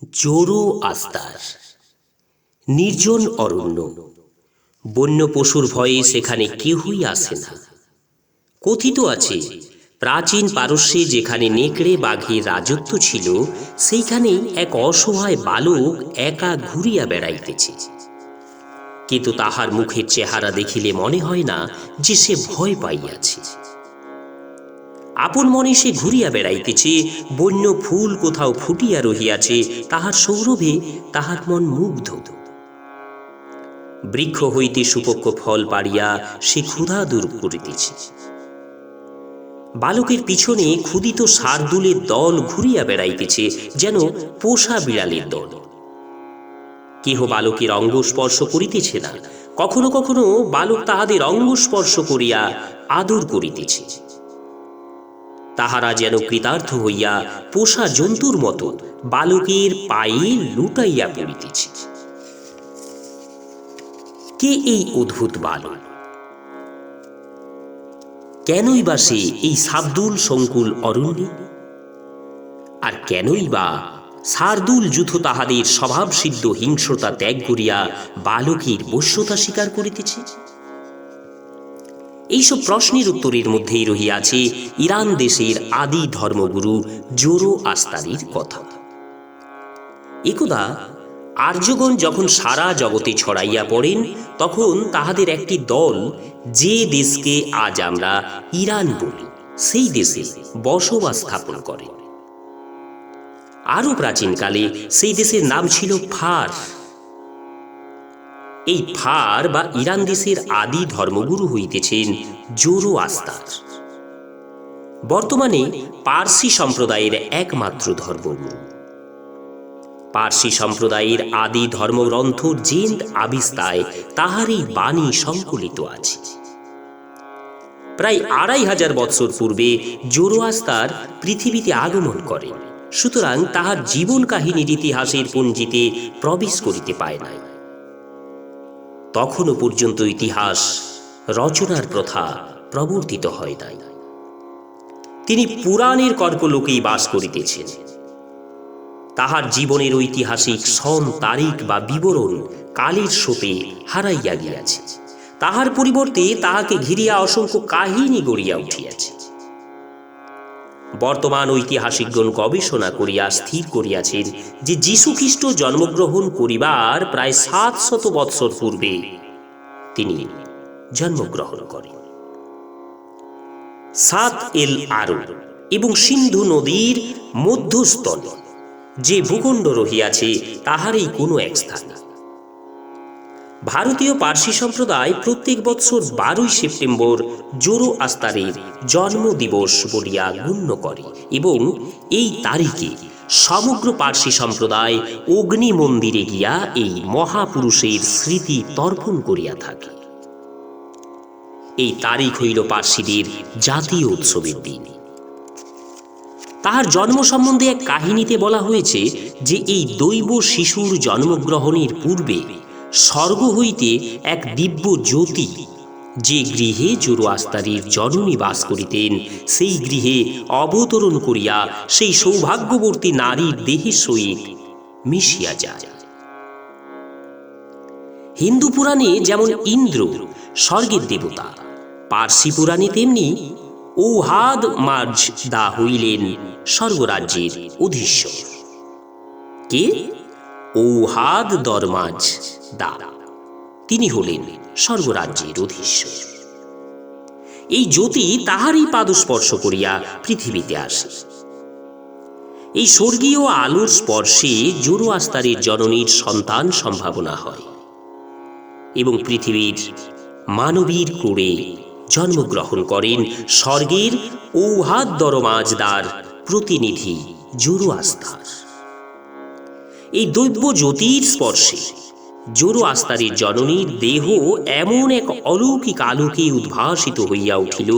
জোরো আস্তার নির্জন অরণ্য। বন্য পশুর ভয়ে সেখানে কেউই আসে না। কথিত আছে, প্রাচীন পারস্যে যেখানে নেকড়ে বাঘের রাজত্ব ছিল, সেইখানে এক অসহায় বালক একা ঘুরিয়া বেড়াইতেছে। কিন্তু তাহার মুখের চেহারা দেখিলে মনে হয় না যে সে ভয় পাইয়াছে। আপন মনে সে ঘুরিয়া বেড়াইতেছে, বন্য ফুল কোথাও ফুটিয়া রহিয়াছে, তাহার সৌরভে তাহার মন মুগ্ধ। বৃক্ষ হইতে সুপক্ষ ফল পাড়িয়া সে ক্ষুধা দূর করিতেছে। বালকের পিছনে ক্ষুদিত শার্দুলের দল ঘুরিয়া বেড়াইতেছে, যেন পোষা বিড়ালের দল। কেহ বালকের অঙ্গ স্পর্শ করিতেছে না, কখনো কখনো বালক তাহাদের অঙ্গ স্পর্শ করিয়া আদর করিতেছে। তাহারা যেন কৃতার্থ হইয়া পোষা জন্তুর মতো বালকের পায়ে লুটাইয়া পড়িতেছে। কে এই অদ্ভুত বালক? কেনই বা সে এই শার্দুল সংকুল অরণ্যে? আর কেনই বা শার্দুল যুথ তাহাদের স্বভাবসিদ্ধ হিংস্রতা ত্যাগ করিয়া বালকের বশ্যতা স্বীকার করিতেছে? এইসব প্রশ্নের উত্তরের মধ্যেই রহিয়াছে ইরান দেশের আদি ধর্মগুরু জোরো আস্তারির কথা। একদা আর্যগণ যখন সারা জগতে ছড়াইয়া পড়েন, তখন তাহাদের একটি দল যে দেশকে আজ আমরা ইরান বলি, সেই দেশে বসবাস স্থাপন করে। আরও প্রাচীনকালে সেই দেশের নাম ছিল ফার। এই ফার বা ইরান দেশের আদি ধর্মগুরু হইতেছেন জোরো আস্তার, বর্তমানে পার্সি সম্প্রদায়ের একমাত্র ধর্মগুরু। পার্সি সম্প্রদায়ের আদি ধর্মগ্রন্থ জেন্দ আবিস্তায় তাহার এই বাণী সংকলিত আছে। প্রায় 2500 বৎসর পূর্বে জোরোআস্তার পৃথিবীতে আগমন করেন, সুতরাং তাহার জীবন কাহিনীর ইতিহাসের পঞ্জিতে প্রবেশ করিতে পায় নাই। তখনও পর্যন্ত ইতিহাস রচনার প্রথা প্রবর্তিত হয় নাই। তিনি পুরাণের কল্পলোকেই বাস করিতেছেন। তাহার জীবনের ঐতিহাসিক সন তারিখ বা বিবরণ কালের স্রোতে হারাইয়া গিয়াছে। তাহার পরিবর্তে তাহাকে ঘিরিয়া অসংখ্য কাহিনী গড়িয়া উঠিয়াছে। বর্তমান ঐতিহাসিকগণ গবেষণা করিয়া স্থির করিয়াছেন যে যীশুখ্রিস্ট জন্মগ্রহণ করিবার প্রায় 700 বৎসর পূর্বে তিনি জন্মগ্রহণ করেন। সাত এল আরব এবং সিন্ধু নদীর মধ্যস্থলে যে ভূখণ্ড রহিয়াছে, তাহারই কোনো এক স্থান। ভারতীয় পার্সি সম্প্রদায় প্রত্যেক বৎসর 12 সেপ্টেম্বর জোরো আস্তারের জন্মদিবস বলিয়া গণ্য করে এবং এই তারিখে সমগ্র পার্সি সম্প্রদায় অগ্নি মন্দিরে গিয়া এই মহাপুরুষের স্মৃতি তর্পণ করিয়া থাকে। এই তারিখ হইল পার্সিদের জাতীয় উৎসবের দিন। তাহার জন্ম সম্বন্ধে এক কাহিনীতে বলা হয়েছে যে এই দৈব শিশুর জন্মগ্রহণের পূর্বে স্বর্গ হইতে এক দিব্য জ্যোতি, যে গৃহে জোরোআস্তারির জননী বাস করিতেন, সেই গৃহে অবতরণ করিয়া সেই সৌভাগ্যবতী নারীর দেহের সহিত মিশিয়া যায়। হিন্দু পুরাণে যেমন ইন্দ্র স্বর্গের দেবতা, পার্সি পুরাণে তেমনি ঔহাদ মাজদা হইলেন স্বর্গরাজ্যের অধীশ্বর। কে? ঔহাদ দরমাজ দা, তিনি হলেন স্বর্গরাজ্যের অধীশ্বর। এই জ্যোতি তাহারই পাদস্পর্শ করিয়া পৃথিবীতে আসে। এই স্বর্গীয় আলোর স্পর্শে জোরোআস্তারের জননীর সন্তান সম্ভাবনা হয় এবং পৃথিবীর মানবীর ক্রোড়ে জন্মগ্রহণ করেন স্বর্গের ঔহাদ দরমাজদার প্রতিনিধি জোরোআস্তার। এই দৈব্য জ্যোতির স্পর্শে জোরোআস্তারের জননীর দেহ এমন এক অলৌকিক আলোকে উদ্ভাসিত হইয়া উঠিল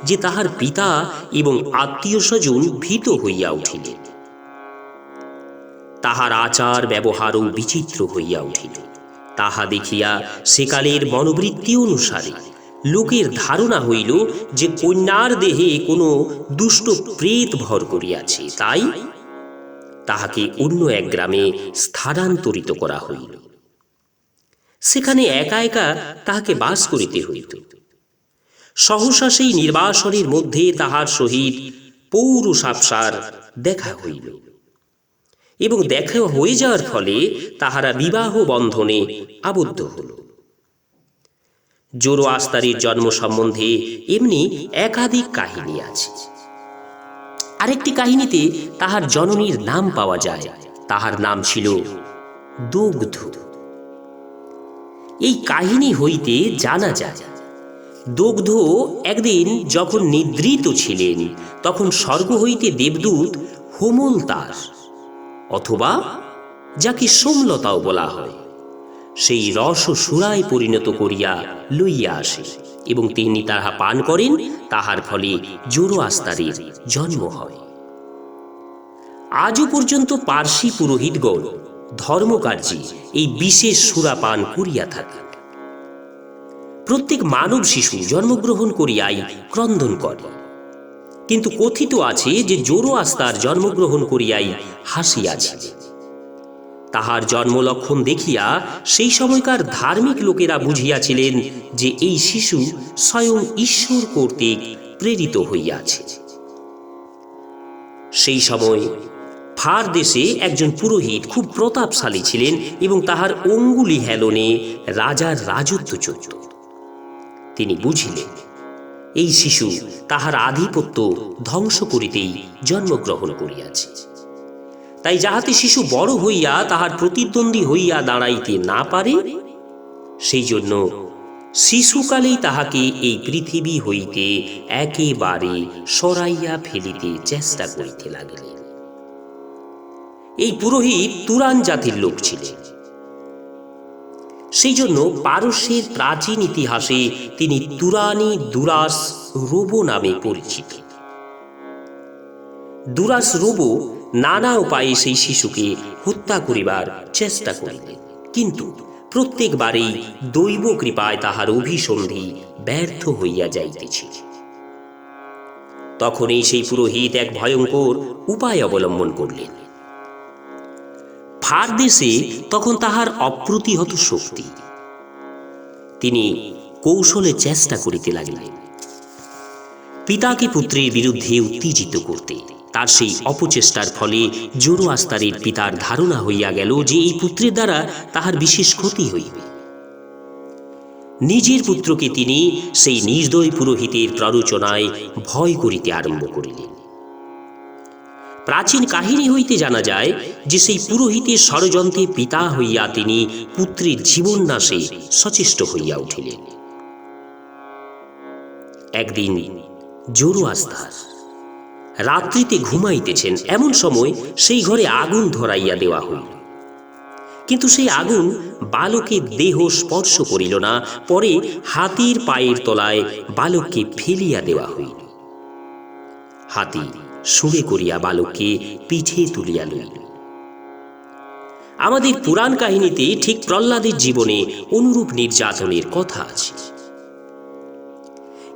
যে তাহার পিতা এবং আত্মীয় স্বজন ভীত হইয়া উঠিলেন। তাহার আচার ব্যবহারও বিচিত্র হইয়া উঠিল। তাহা দেখিয়া সেকালের মনোবৃত্তি অনুসারে লোকের ধারণা হইল যে কন্যার দেহে কোনো দুষ্ট প্রেত ভর করিয়াছে, তাই তাহাকে অন্য এক গ্রামে স্থানান্তরিত করা হইল। সেখানে একা একা তাহাকে বাস করিতে হইত। সহসা সেই নির্বাসনের মধ্যে তাহার সহিত পৌরুষাপসার দেখা হইল, এবং দেখা হয়ে যাওয়ার ফলে তাহারা বিবাহ বন্ধনে আবদ্ধ হল। জোরোআস্তারির জন্ম সম্বন্ধে এমনি একাধিক কাহিনী আছে। আরেকটি কাহিনীতে তাহার জননীর নাম পাওয়া যায়। তাহার নাম ছিল দগ্ধ। এই কাহিনী হইতে জানা যায় দগ্ধ একদিন যখন নিদ্রিত ছিলেন, তখন স্বর্গ হইতে দেবদূত হোমলতার অথবা যাকে সোমলতাও বলা হয়, সেই রস সুরায় পরিণত করিয়া লইয়া আসে এবং তিনি তাহা পান করেন। তাহার ফলে জোরোআস্তারের জন্ম হয়। আজও পর্যন্ত পার্সি পুরোহিতগণ ধর্মকার্যে এই বিশেষ সুরা পান করিয়া থাকে। প্রত্যেক মানব শিশু জন্মগ্রহণ করিয়াই ক্রন্দন করে, কিন্তু কথিত আছে যে জোরোআস্তার জন্মগ্রহণ করিয়াই হাসিয়াছে। তাহার জন্মলক্ষণ দেখিয়া সেই সময়কার ধার্মিক লোকেরা বুঝিয়াছিলেন যে এই শিশু স্বয়ং ঈশ্বর কর্তৃক প্রেরিত হইয়াছে। সেই সময় ফার দেশে একজন পুরোহিত খুব প্রতাপশালী ছিলেন এবং তাহার অঙ্গুলি হেলনে রাজার রাজত্ব চলত। তিনি বুঝিলেন এই শিশু তাহার আধিপত্য ধ্বংস করিতেই জন্মগ্রহণ করিয়াছে। তাই যাহাতে শিশু বড় হইয়া তাহার প্রতিদ্বন্দ্বী হইয়া দাঁড়াইতে না পারে, সেই জন্য শিশুকালেই তাহাকে এই পৃথিবী হইতে একেবারে সরাইয়া ফেলিতে চেষ্টা করিতে লাগিলেন। এই পুরোহিত তুরান জাতির লোক ছিলেন। সেই জন্য পারস্যের প্রাচীন ইতিহাসে তিনি তুরানি দুরাস রোবো নামে পরিচিত। দুরাস রোবো নানা উপায়ে সেই শিশুকে হত্যা করিবার চেষ্টা করিলেন, কিন্তু প্রত্যেকবারেই দৈব কৃপায় তাহার অভিসন্ধি ব্যর্থ হইয়া যাইতেছিল। তখনই সেই পুরোহিত এক ভয়ঙ্কর উপায় অবলম্বন করলেন। ফার দেশে তখন তাহার অপ্রতিহত শক্তি। তিনি কৌশলে চেষ্টা করিতে লাগিলেন পিতাকে পুত্রের বিরুদ্ধে উত্তেজিত করতে। তার সেই অপচেষ্টার ফলে জোরোআস্তারের পিতার ধারণা হইয়া গেল যে এই পুত্রের দ্বারা তাহার বিশেষ ক্ষতি হইবে। নিজের পুত্রকে তিনি সেই নির্দয় পুরোহিতের প্ররোচনায় ভয় করিতে আরম্ভ করিলেন। প্রাচীন কাহিনী হইতে জানা যায় যে সেই পুরোহিতের ষড়যন্ত্রে পিতা হইয়া তিনি পুত্রের জীবন নাশে সচেষ্ট হইয়া উঠিলেন। একদিন জোরোআস্তার রাত্রিতে ঘুমাইতেছেন, এমন সময় সেই ঘরে আগুন ধরাইয়া দেওয়া হইল, কিন্তু সেই আগুন বালকের দেহ স্পর্শ করিল না। পরে হাতির পায়ের তলায় বালককে ফেলিয়া দেওয়া হইল। হাতি সুরে করিয়া বালককে পিঠে তুলিয়া লইল। আমাদের পুরাণ কাহিনীতে ঠিক প্রহ্লাদের জীবনে অনুরূপ নির্যাতনের কথা আছে।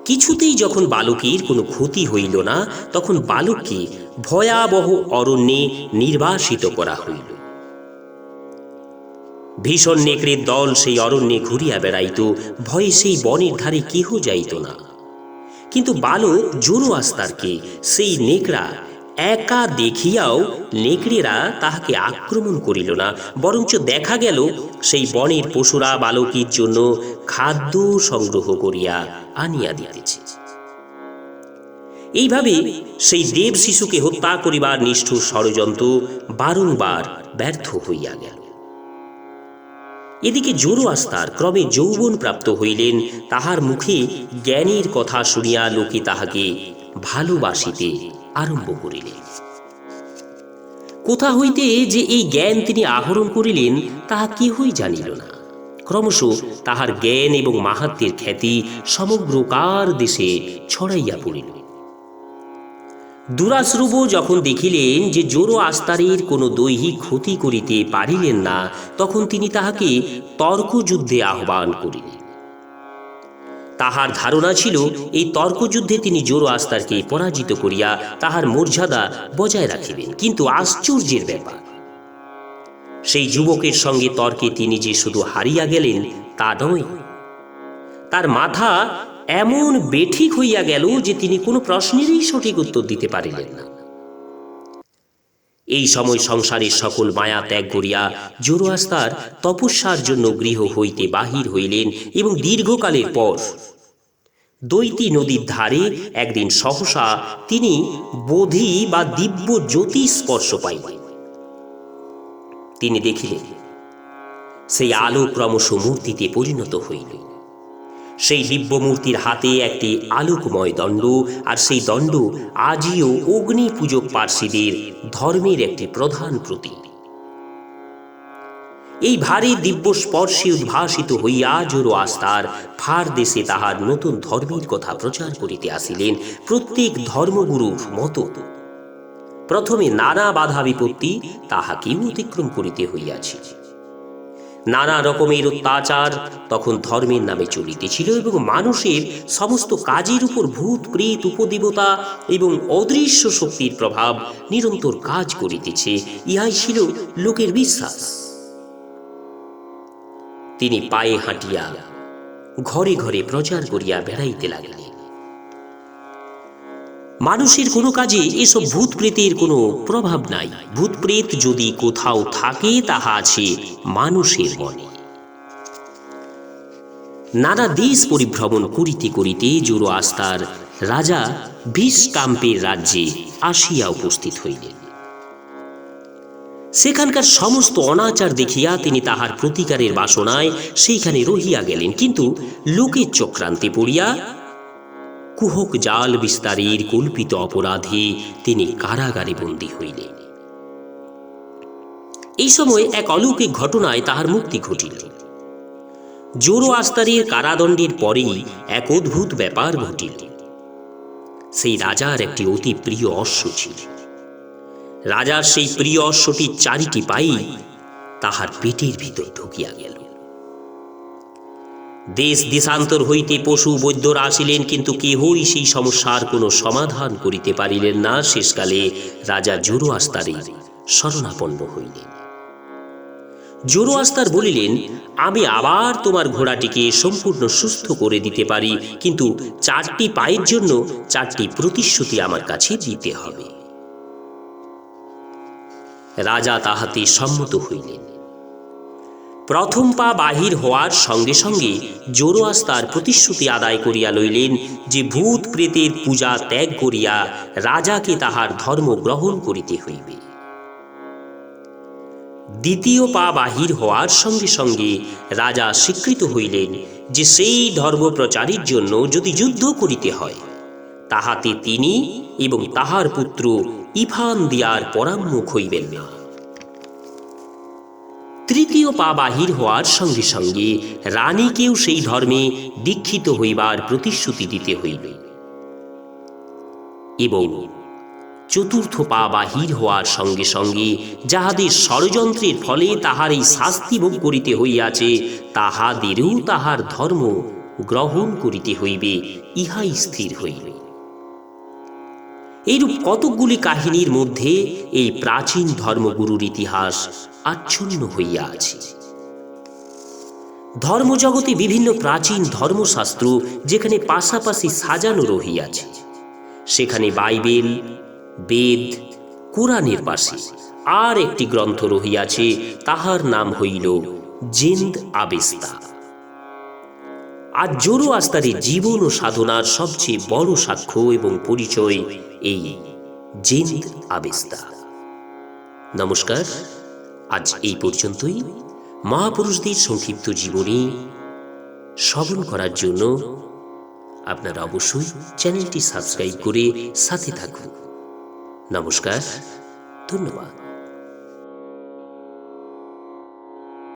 কিছুতেই যখন বালকের কোনো ক্ষতি হইল না, তখন বালককে ভয়াবহ অরণ্যে নির্বাসিত করা হইল। ভীষণ নেকড়ের দল সেই অরণ্যে ঘুরিয়া বেড়াইত, ভয়ে সেই বনের ধারে কেহ যাইত না। কিন্তু বালক জোরোআস্তারকে সেই নেকড়া একা দেখিয়াও নেকড়েরা তাহাকে আক্রমণ করিল না, বরঞ্চ দেখা গেল সেই বনের পশুরা বালকের জন্য খাদ্য সংগ্রহ করিয়া আনিয়া দিতেছে। এইভাবে সেই দেব শিশুকে হত্যা করিবার নিষ্ঠুর ষড়যন্ত্র বারংবার ব্যর্থ হইয়া গেল। এদিকে জোরোআস্তার ক্রমে যৌবন প্রাপ্ত হইলেন। তাহার মুখে জ্ঞানের কথা শুনিয়া লোকে তাহাকে ভালোবাসিতে আরম্ভ করিলেন। কোথা হইতে যে এই জ্ঞান তিনি আহরণ করিলেন তাহা কেহই জানিল না। ক্রমশ তাহার জ্ঞান এবং মাহাত্ম্যের খ্যাতি সমগ্র কার দেশে ছড়াইয়া পড়িল। দুরাস রোবো যখন দেখিলেন যে জোরোআস্তারের কোনো দৈহিক ক্ষতি করিতে পারিলেন না, তখন তিনি তাহাকে তর্কযুদ্ধে আহ্বান করিলেন। তাহার ধারণা ছিল এই তর্কযুদ্ধে তিনি জোরোআস্তারকে পরাজিত করিয়া তাহার মর্যাদা বজায় রাখিবেন। কিন্তু আশ্চর্যের ব্যাপার, সেই যুবকের সঙ্গে তর্কে তিনি যে শুধু হারিয়া গেলেন তা নয়, তার মাথা এমন বেঠিক হইয়া গেল যে তিনি কোনো প্রশ্নেরই সঠিক উত্তর দিতে পারিলেন না। এই সময় সংসারের সকল মায়া ত্যাগ করিয়া জোরোআস্তার তপস্যার জন্য গৃহ হইতে বাহির হইলেন এবং দীর্ঘকালের পর দৈতী নদীর ধারে একদিন সহসা তিনি বোধি বা দিব্য জ্যোতি স্পর্শ পাইলেন। তিনি দেখিলেন সেই আলো ক্রমশ মূর্তিতে পরিণত হইল। সেই দিব্য মূর্তির হাতে একটি আলোকময় দণ্ড, আর সেই দণ্ড আজিও অগ্নি পূজক পার্সীদের ধর্মের একটি প্রধান প্রতীক। এই ভারী দিব্য স্পর্শে উদ্ভাসিত হইয়া জোরোআস্তার ফার দেশে তাহার নতুন ধর্মের কথা প্রচার করিতে আসিলেন। প্রত্যেক ধর্মগুরুর মতো প্রথমে নানা বাধা বিপত্তি তাহাকেও অতিক্রম করিতে হইয়াছে। নানা রকমের অত্যাচার তখন ধর্মের নামে চলিতেছিল এবং মানুষের সমস্ত কাজের উপর ভূত প্রেত উপদেবতা এবং অদৃশ্য শক্তির প্রভাব নিরন্তর কাজ করিতেছে, ইহাই ছিল লোকের বিশ্বাস। তিনি পায়ে হাঁটিয়া ঘরে ঘরে প্রচার করিয়া বেড়াইতে লাগিলেন। মানুষের কোনো কাজে এসব ভূত প্রেতের কোনো প্রভাব নাই। ভূত প্রেত যদি কোথাও থাকে তাহা আছে মানুষের মনে। নানা দেশ পরিভ্রমণ করিতে করিতে জোরোআস্তার রাজা ভিসকাম্পের রাজ্যে আসিয়া উপস্থিত হইলেন। সেখানকার সমস্ত অনাচার দেখিয়া তিনি তাহার প্রতিকারের বাসনায় সেইখানে রহিয়া গেলেন, কিন্তু লোকের চক্রান্তে পড়িয়া কুহক জাল বিস্তারের কল্পিত অপরাধে তিনি কারাগারে বন্দী হইলেন। এই সময় এক অলৌকিক ঘটনায় তাহার মুক্তি ঘটিল। জোরোআস্তারের কারাদণ্ডের পরেই এক অদ্ভুত ব্যাপার ঘটিল। সেই রাজার একটি অতি প্রিয় অশ্ব ছিল। রাজার সেই প্রিয় অশ্বটির চারিটি পাই তাহার পেটের ভিতর ঢুকিয়া গেল। দেশ দেশান্তর হইতে পশু বৈদ্যরা আসিলেন, কিন্তু কেহই সেই সমস্যার কোনো সমাধান করিতে পারিলেন না। শেষকালে রাজা জোরোআস্তারের শরণাপন্ন হইলেন। জোরোআস্তার বলিলেন, আমি আবার তোমার ঘোড়াটিকে সম্পূর্ণ সুস্থ করে দিতে পারি, কিন্তু 4টি পায়ের জন্য 4টি প্রতিশ্রুতি আমার কাছে দিতে হবে। রাজা তাহাতে সম্মত হইলেন। প্রথম পা বাহির হওয়ার সঙ্গে সঙ্গে জোরোআস্তার প্রতিশ্রুতি আদায় করিয়া লইলেন যে ভূত প্রেতের পূজা ত্যাগ করিয়া রাজাকে তাহার ধর্ম গ্রহণ করিতে হইবে। দ্বিতীয় পা বাহির হওয়ার সঙ্গে সঙ্গে রাজা স্বীকৃত হইলেন যে সেই ধর্ম প্রচারের জন্য যদি যুদ্ধ করিতে হয় তাহাতে তিনি এবং তাহার পুত্র ইফানদিয়ার পরাঙ্মুখ হইবেন না। তৃতীয় পা বাহির হওয়ার সঙ্গে সঙ্গে রানীকেও সেই ধর্মে দীক্ষিত হইবার প্রতিশ্রুতি দিতে হইবে এবং চতুর্থ পা বাহির হওয়ার সঙ্গে সঙ্গে যাহাদের ষড়যন্ত্রের ফলে তাহার এই শাস্তি ভোগ করিতে হইয়াছে তাহাদেরও তাহার ধর্ম গ্রহণ করিতে হইবে, ইহাই স্থির হইবে। এইরূপ কতকগুলি কাহিনীর মধ্যে এই প্রাচীন ধর্মগুরুর ইতিহাস আচ্ছন্ন হইয়া আছে। ধর্মজগতে বিভিন্ন প্রাচীন ধর্মশাস্ত্র যেখানে পাশাপাশি সাজানো রহিয়াছে, সেখানে বাইবেল, বেদ, কোরআনের পাশে আর একটি গ্রন্থ রহিয়াছে, তাহার নাম হইল জিন্দ আবেস্তা। আর জোরোআস্তারের জীবন ও সাধনার সবচেয়ে বড় সাক্ষ্য এবং পরিচয় এই জিন্দ আবেস্তা। নমস্কার, আজ এই পর্যন্তই। মহাপুরুষদের সংক্ষিপ্ত জীবনী শ্রবণ করার জন্য আপনারা অবশ্যই চ্যানেলটি সাবস্ক্রাইব করে সাথে থাকুন। নমস্কার, ধন্যবাদ।